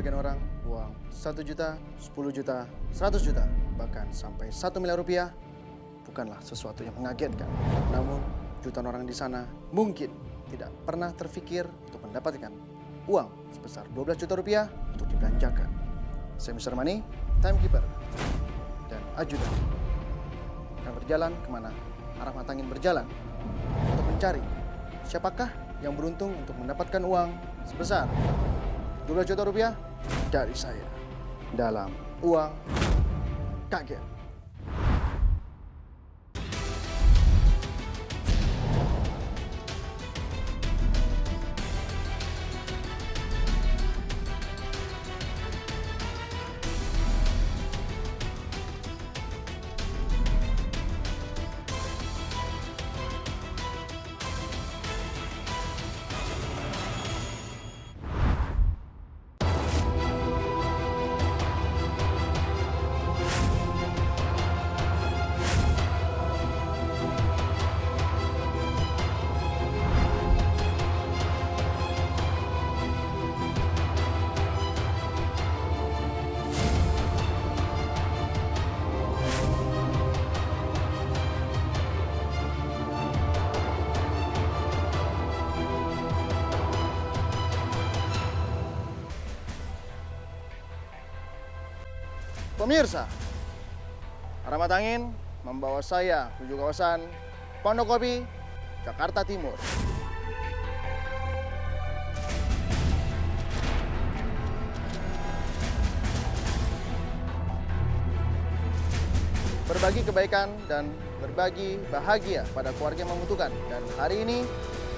sebagian orang, uang 1 juta, 10 juta, 100 juta, bahkan sampai 1 miliar rupiah bukanlah sesuatu yang mengagetkan. Namun, jutaan orang di sana mungkin tidak pernah terfikir untuk mendapatkan uang sebesar 12 juta rupiah untuk dibelanjakan. Saya Mr. Money, timekeeper, dan ajudan akan berjalan kemana arah mata angin berjalan untuk mencari siapakah yang beruntung untuk mendapatkan uang sebesar 12 juta rupiah dari saya dalam uang kaget. Pemirsa, arah mata angin membawa saya menuju kawasan Pondokopi, Jakarta Timur. Berbagi kebaikan dan berbagi bahagia pada keluarga yang membutuhkan. Dan hari ini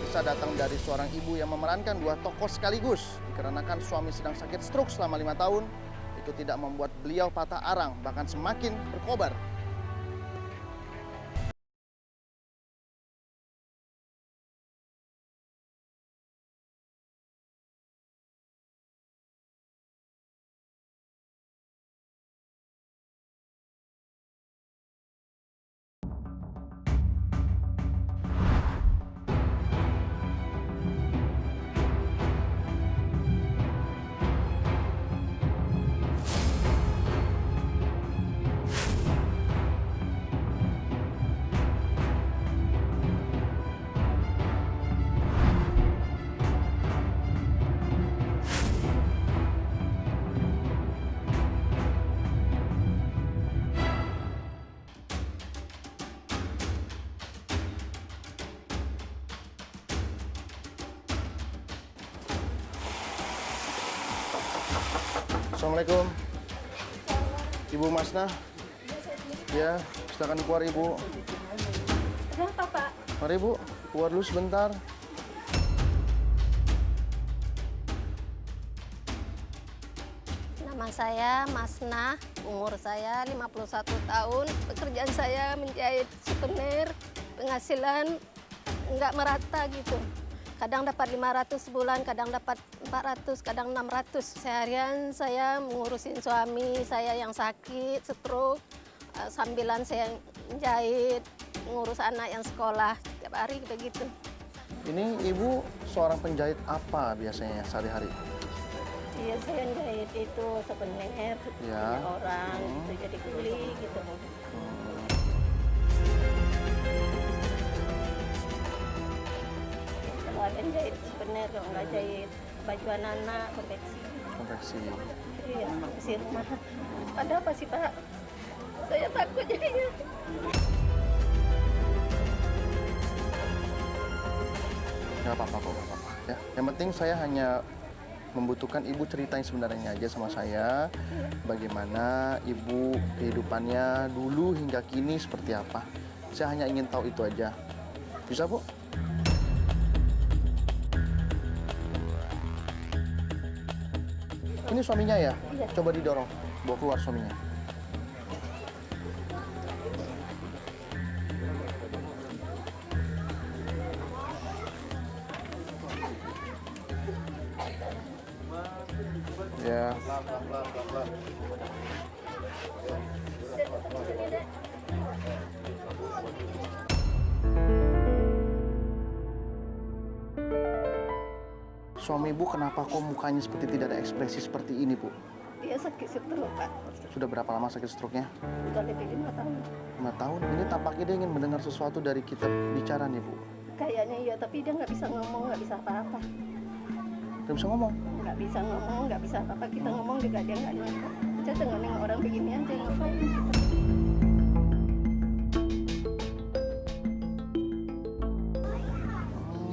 bisa datang dari seorang ibu yang memerankan 2 tokoh sekaligus. Dikarenakan suami sedang sakit stroke selama 5 tahun, itu tidak membuat beliau patah arang, bahkan semakin berkobar. Assalamualaikum, Ibu Masnah. Ya, silakan keluar Ibu. Kenapa, Pak? Mari Ibu, keluar dulu sebentar. Nama saya Masnah, umur saya 51 tahun. Pekerjaan saya menjahit souvenir, penghasilan nggak merata gitu. Kadang dapat 500 sebulan, kadang dapat 400, kadang 600. Seharian saya mengurusin suami saya yang sakit, stroke. Sambilan saya menjahit, ngurus anak yang sekolah. Tiap hari begitu. Ini Ibu seorang penjahit apa biasanya sehari-hari? Iya, saya menjahit itu souvenir, Ya. punya orang, gitu, jadi kuli gitu. Kalau ada yang jahit souvenir, kalau nggak jahit baju anak-anak, konveksi. Konveksi. Iya, isi rumah. Ada apa sih, Pak? Saya takut jadinya. Nggak apa-apa kok, nggak apa-apa. Ya, yang penting saya hanya membutuhkan Ibu ceritain sebenarnya aja sama saya. Bagaimana Ibu kehidupannya dulu hingga kini seperti apa. Saya hanya ingin tahu itu aja. Bisa, Bu? Ini suaminya ya? Iya. Coba didorong, bawa keluar suaminya. Ya. Suami Ibu kenapa kok mukanya seperti tidak ada ekspresi seperti ini, Bu? Dia sakit stroke, Pak. Sudah berapa lama sakit stroke-nya? Udah lebih 5 tahun. 5 tahun. Ini tampaknya dia ingin mendengar sesuatu dari kita bicara nih, Bu. Kayaknya iya, tapi dia nggak bisa ngomong, nggak bisa apa-apa. Nggak bisa ngomong. Nggak bisa ngomong, nggak bisa apa-apa. Kita ngomong juga dia nggak nangkep. Aja dengan orang begini aja ngapain kita.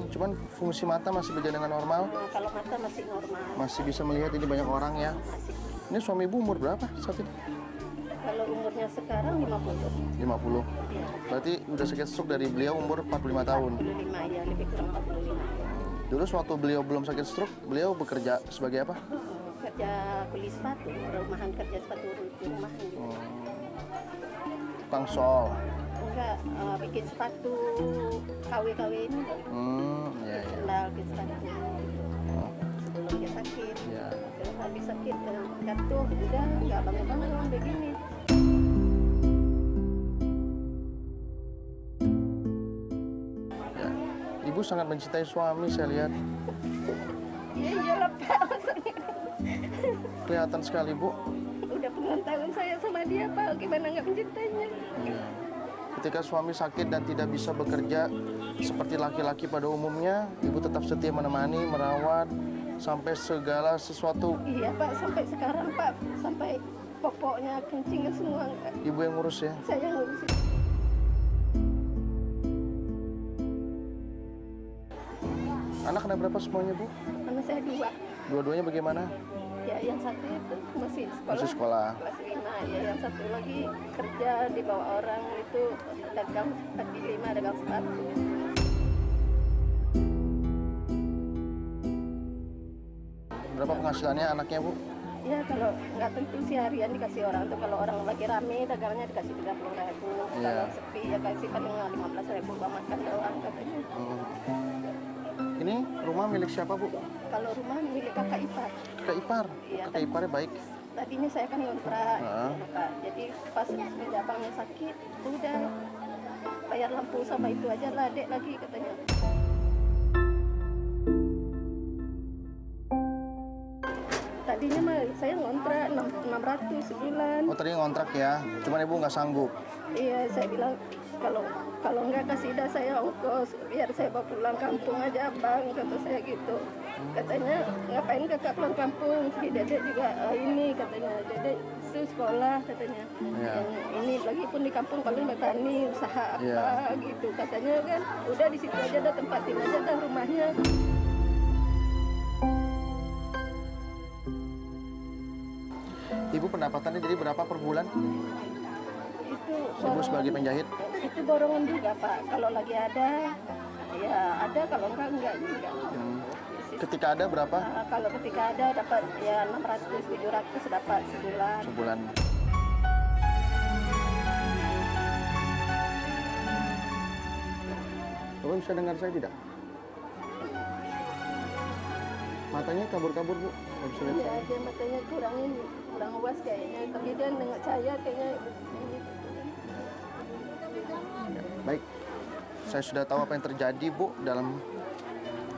Cuman fungsi mata masih berjalan dengan normal. Nah, kalau mata masih normal. Masih bisa melihat ini banyak orang ya. Masih. Ini suami Ibu umur berapa saat ini? Kalau umurnya sekarang 50. 50. Ya, Berarti udah sakit stroke dari beliau umur 45 tahun. 45 ya, lebih kurang 45. Dulu waktu beliau belum sakit stroke, beliau bekerja sebagai apa? Kerja kulis sepatu, rumahan kerja sepatu di rumahan gitu. Tukang sol. Enggak, bikin sepatu KW-KW ini loh. Ya, ya. Sendal, bikin sepatu. Sebelum dia sakit. Ya. Terus habis sakit, jatuh, udah nggak bangun-bangun begini. Ya. Ibu sangat mencintai suami, saya lihat. Ya iyalah Pak. Kelihatan sekali, Bu. Udah puluhan tahun saya sama dia Pak, gimana nggak mencintainya? Ya. Ketika suami sakit dan tidak bisa bekerja seperti laki-laki pada umumnya, Ibu tetap setia menemani, merawat, sampai segala sesuatu. Iya Pak, sampai sekarang Pak, sampai popoknya, kencingnya semua Ibu yang ngurus ya? saya yang ngurusin. Anak ada berapa semuanya, Bu? Anak saya 2. Dua-duanya bagaimana? Ya yang satu itu masih sekolah. Masih sekolah. Kelas 5. Ya yang satu lagi kerja di bawah orang itu dagang kaki 5, dagang sepatu. Berapa penghasilannya anaknya, Bu? Ya kalau nggak tentu sih harian dikasih orang tuh, kalau orang lagi rame dagangnya dikasih 30.000. Iya. Kalau sepi ya kasih paling 15.000 buat makan doang katanya. Ini rumah milik siapa, Bu? Kalau rumah milik kakak ipar. Kakak ipar. Iya, Kakak iparnya baik. Tadinya saya kan ngontrak, Ah. Pak. Jadi pas semenjak abangnya sakit, udah bayar lampu sama itu aja lah, dek lagi katanya. Tadinya mah saya ngontrak 600 sebulan. Oh, tadi ngontrak ya. Cuman Ibu nggak sanggup. Iya, saya bilang kalau nggak kasih dah saya ongkos, biar saya bawa pulang kampung aja bang, kata saya gitu. Katanya ngapain kakak pulang kampung, si dedek juga ini katanya, dedek itu sekolah katanya. Iya. Yang ini lagi pun di kampung paling bertani, usaha apa Iya. gitu katanya kan. Udah di situ aja dah, tempatin aja dah rumahnya. Ibu pendapatannya jadi berapa per bulan? Itu Ibu sebagai penjahit? itu borongan juga Pak. Kalau lagi ada, ya ada, kalau enggak juga. Ketika ada berapa? Kalau ketika ada dapat ya 600, 700 dapat sebulan. Sebulan. Bapak bisa dengar saya tidak? Matanya kabur-kabur, Bu. Nggak bisa lihat Iya, saya. dia matanya kurang ini, kurang luas kayaknya. Tapi dia nengok saya kayaknya ini. Baik, saya sudah tahu apa yang terjadi, Bu, dalam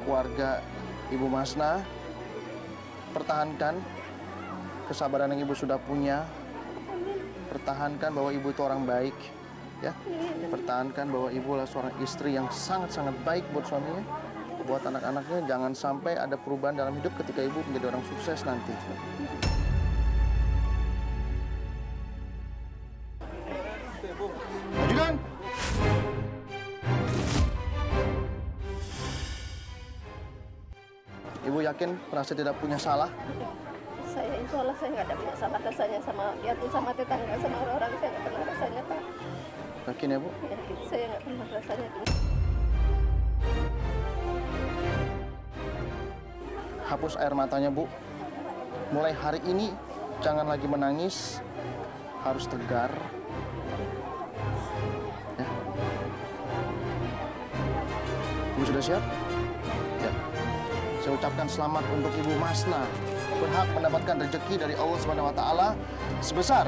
keluarga Ibu Masna. Pertahankan kesabaran yang Ibu sudah punya. Pertahankan bahwa Ibu itu orang baik, ya. Pertahankan bahwa Ibu adalah seorang istri yang sangat-sangat baik buat suaminya, buat anak-anaknya. Jangan sampai ada perubahan dalam hidup ketika Ibu menjadi orang sukses nanti. Majukan! Ibu yakin merasa tidak punya salah? Saya insya Allah saya nggak ada punya salah rasanya sama dia pun sama tetangga sama orang-orang, saya nggak pernah rasanya Pak. Yakin ya, Bu? Ya, saya nggak pernah rasanya. Hapus air matanya, Bu. Mulai hari ini jangan lagi menangis, harus tegar. Ya. Ibu sudah siap? Ya. Saya ucapkan selamat untuk Ibu Masna, berhak mendapatkan rezeki dari Allah Subhanahu wa taala sebesar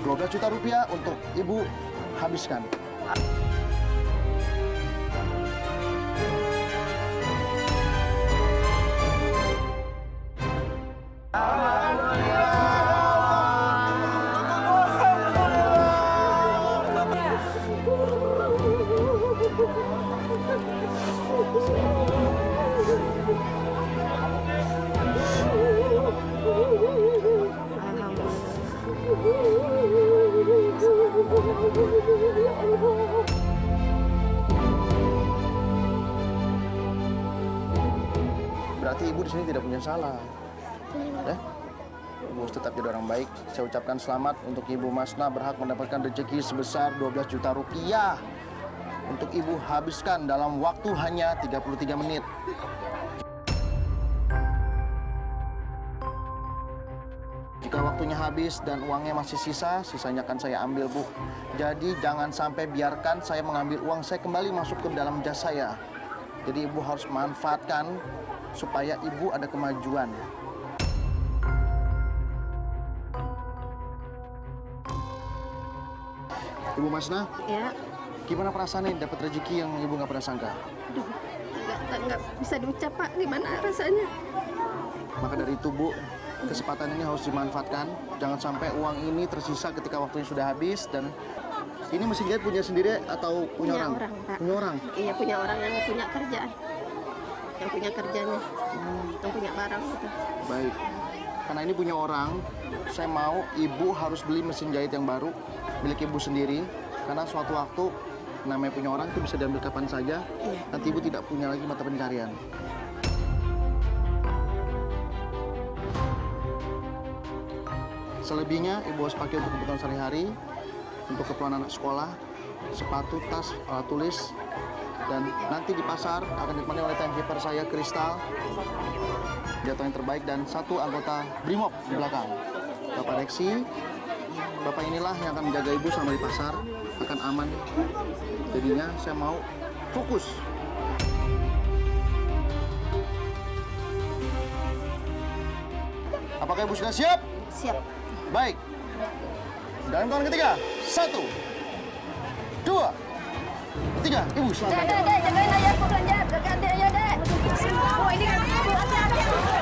12 juta rupiah untuk Ibu habiskan. di sini tidak punya salah. Ibu harus tetap jadi orang baik. Saya ucapkan selamat untuk Ibu Masna berhak mendapatkan rezeki sebesar 12 juta rupiah. Untuk Ibu habiskan dalam waktu hanya 33 menit. Jika waktunya habis dan uangnya masih sisa, sisanya akan saya ambil, Bu. Jadi jangan sampai biarkan saya mengambil uang saya kembali masuk ke dalam jas saya. Jadi Ibu harus manfaatkan supaya Ibu ada kemajuan. Ibu Masna, Ya, gimana perasaannya dapat rezeki yang Ibu nggak pernah sangka? aduh, nggak bisa diucap Pak, gimana rasanya? Maka dari itu, Bu, kesempatan ini harus dimanfaatkan. Jangan sampai uang ini tersisa ketika waktunya sudah habis. Dan ini mesin jahit punya sendiri atau punya orang? Pak. Punya orang? Iya, punya orang yang punya kerjaan. Yang punya kerjanya, yang punya barang gitu. Baik. Karena ini punya orang, saya mau Ibu harus beli mesin jahit yang baru, milik Ibu sendiri. Karena suatu waktu, namanya punya orang itu bisa diambil kapan saja. Iya. Nanti Ibu tidak punya lagi mata pencarian. Selebihnya Ibu harus pakai untuk kebutuhan sehari-hari, untuk keperluan anak sekolah, sepatu, tas, alat tulis, dan nanti di pasar akan ditemani oleh timekeeper saya, Kristal. Dia yang terbaik dan satu anggota Brimob di belakang. Bapak Reksi, Bapak inilah yang akan menjaga Ibu selama di pasar, akan aman. Jadinya saya mau fokus. Apakah Ibu sudah siap? Siap. Baik. Dalam hitungan ketiga. 1, 2, 3. Ibu selamat. Dek, jagain ayahku belanja. Jaga adik ya, Dek. Oh, ini kan.